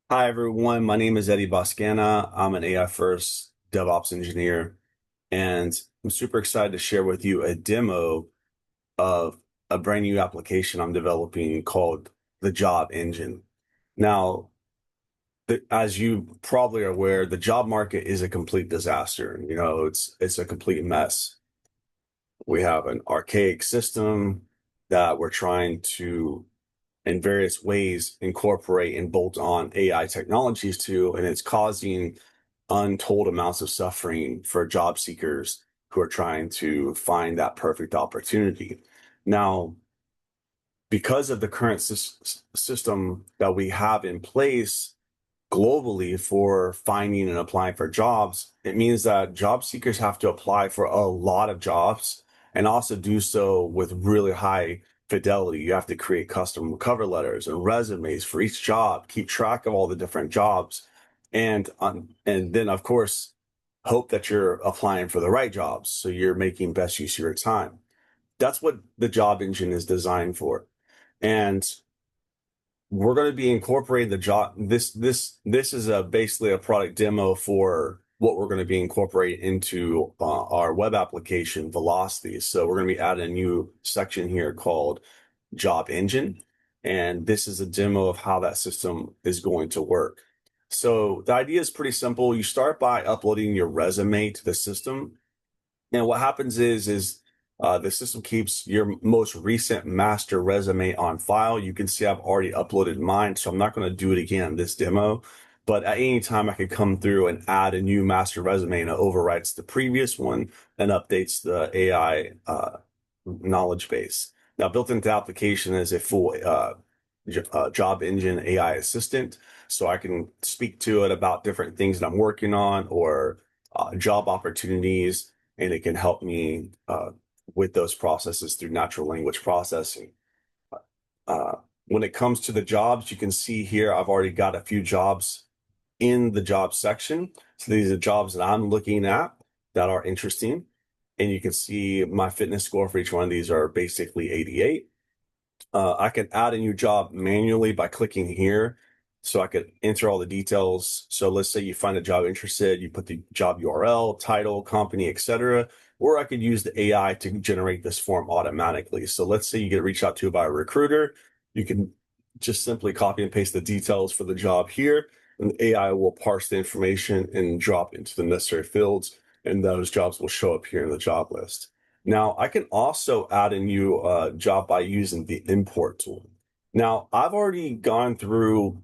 Hi, everyone. My name is Eddie Boscana. I'm an AI first DevOps engineer, and I'm super excited to share with you a demo of a brand new application I'm developing called the Job Engine. Now, as you probably are aware, the job market is a complete disaster. It's a complete mess. We have an archaic system that we're trying to in various ways incorporate and bolt on AI technologies to, and it's causing untold amounts of suffering for job seekers who are trying to find that perfect opportunity. Now, because of the current system that we have in place globally for finding and applying for jobs, it means that job seekers have to apply for a lot of jobs and also do so with really high fidelity. You have to create custom cover letters and resumes for each job, keep track of all the different jobs, and then of course hope that you're applying for the right jobs so you're making best use of your time. That's what the job engine is designed for. And we're going to be incorporating the job. This is basically a product demo for what we're going to be incorporating into our web application Velocity. So we're going to be adding a new section here called Job Engine, and this is a demo of how that system is going to work. So the idea is pretty simple. You start by uploading your resume to the system, and what happens is the system keeps your most recent master resume on file. You can see I've already uploaded mine, so I'm not going to do it again in this demo. But at any time, I could come through and add a new master resume, and it overwrites the previous one and updates the AI knowledge base. Now, built into the application is a full job engine AI assistant, so I can speak to it about different things that I'm working on or job opportunities, and it can help me with those processes through natural language processing. Uh, when it comes to the jobs, you can see here I've already got a few jobs in the job section. So these are jobs that I'm looking at that are interesting. And you can see my fitness score for each one of these are basically 88. I can add a new job manually by clicking here. So I could enter all the details. So let's say you find a job interested, you put the job URL, title, company, etc. Or I could use the AI to generate this form automatically. So let's say you get reached out to by a recruiter. You can just simply copy and paste the details for the job here, and the AI will parse the information and drop into the necessary fields, and those jobs will show up here in the job list. Now, I can also add a new job by using the import tool. Now, I've already gone through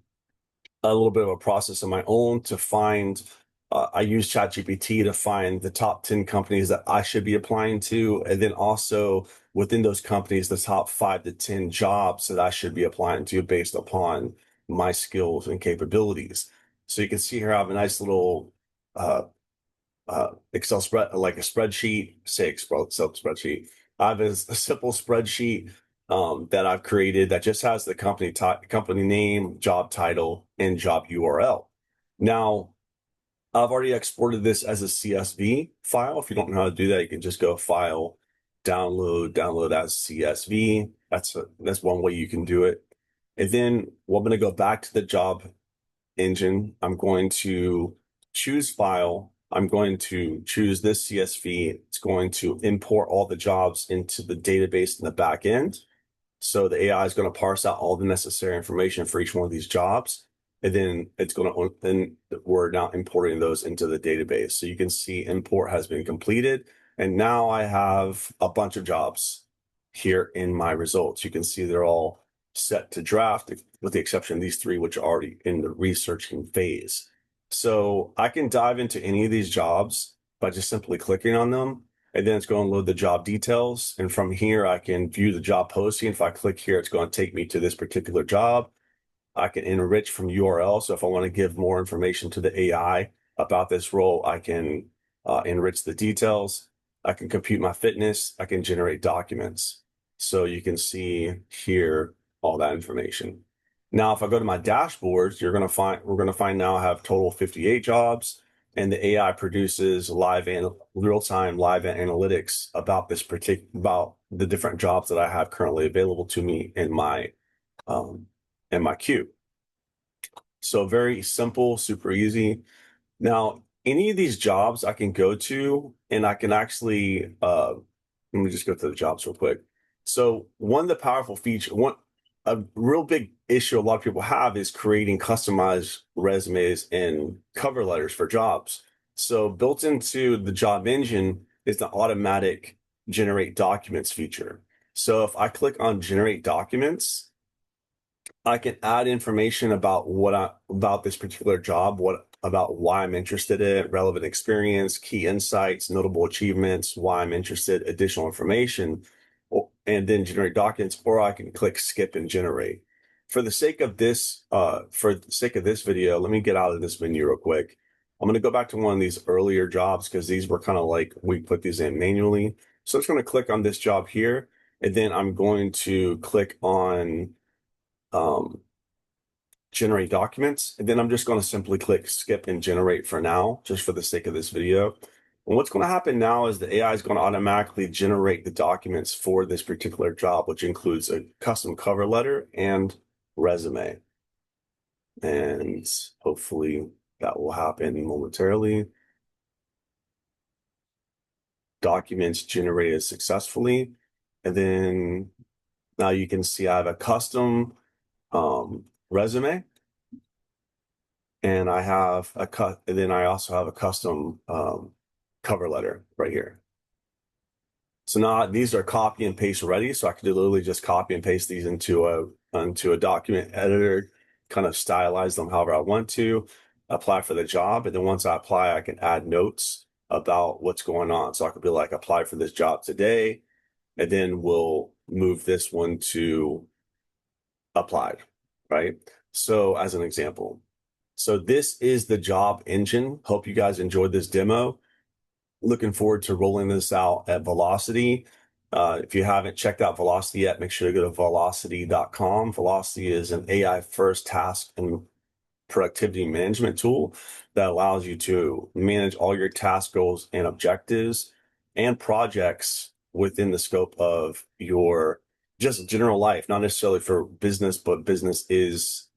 a little bit of a process of my own to find, I use ChatGPT to find the top 10 companies that I should be applying to, and then also within those companies, the top 5 to 10 jobs that I should be applying to based upon my skills and capabilities. So you can see here I have a nice little Excel spread, like a spreadsheet, say Excel spreadsheet. I have a simple spreadsheet that I've created that just has the company name, job title, and job URL. Now, I've already exported this as a CSV file. If you don't know how to do that, you can just go File, download as CSV. That's one way you can do it. And then I'm going to go back to the job engine. I'm going to choose file. I'm going to choose this CSV. It's going to import all the jobs into the database in the back end. So the AI is going to parse out all the necessary information for each one of these jobs. And then then we're now importing those into the database. So you can see import has been completed. And now I have a bunch of jobs here in my results. You can see they're all set to draft, with the exception of these three, which are already in the researching phase. So I can dive into any of these jobs by just simply clicking on them, and then it's going to load the job details. And from here, I can view the job posting. If I click here, it's going to take me to this particular job. I can enrich from URL. So if I want to give more information to the AI about this role, I can enrich the details. I can compute my fitness. I can generate documents. So you can see here all that information. Now, if I go to my dashboards, we're going to find now I have total 58 jobs, and the AI produces real-time live analytics about about the different jobs that I have currently available to me in my queue. So very simple, super easy. Now, any of these jobs I can go to and I can actually let me just go through the jobs real quick. So one of the powerful feature, one a real big issue a lot of people have is creating customized resumes and cover letters for jobs. So built into the job engine is the automatic generate documents feature. So if I click on generate documents, I can add information about about this particular job, what about why I'm interested in it, relevant experience, key insights, notable achievements, why I'm interested, additional information, and then generate documents, or I can click skip and generate. For the sake of this video, let me get out of this menu real quick. I'm going to go back to one of these earlier jobs because these were kind of like we put these in manually. So I'm just going to click on this job here, and then I'm going to click on um, generate documents. And then I'm just going to simply click skip and generate for now, just for the sake of this video. And what's going to happen now is the AI is going to automatically generate the documents for this particular job, which includes a custom cover letter and resume. And hopefully that will happen momentarily. Documents generated successfully. And then now you can see I have a custom resume. And I have and then I also have a custom cover letter right here. So now these are copy and paste ready. So I can literally just copy and paste these into a document editor, kind of stylize them however I want to, apply for the job. And then once I apply, I can add notes about what's going on. So I could be like, apply for this job today, and then we'll move this one to applied, right? So as an example. So this is the job engine. Hope you guys enjoyed this demo. Looking forward to rolling this out at Velocity. If you haven't checked out Velocity yet, make sure to go to velocity.com. Velocity is an AI first task and productivity management tool that allows you to manage all your task goals and objectives and projects within the scope of your just general life, not necessarily for business, but business is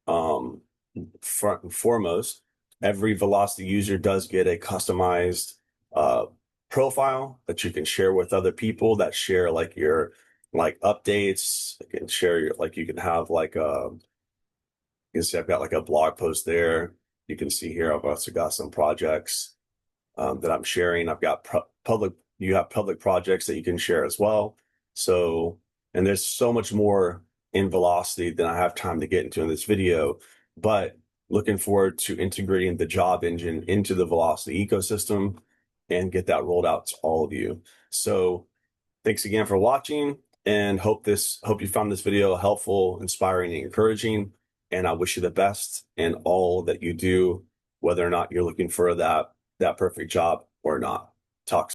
front and foremost. Every Velocity user does get a customized uh, profile that you can share with other people that share like your like updates. You can share your like you can have like you can see I've got like a blog post there. You can see here I've also got some projects that I'm sharing. I've got public. You have public projects that you can share as well. So, and there's so much more in Velocity than I have time to get into in this video, but looking forward to integrating the job engine into the Velocity ecosystem and get that rolled out to all of you. So thanks again for watching, and hope you found this video helpful, inspiring, and encouraging. And I wish you the best in all that you do, whether or not you're looking for that perfect job or not. Talk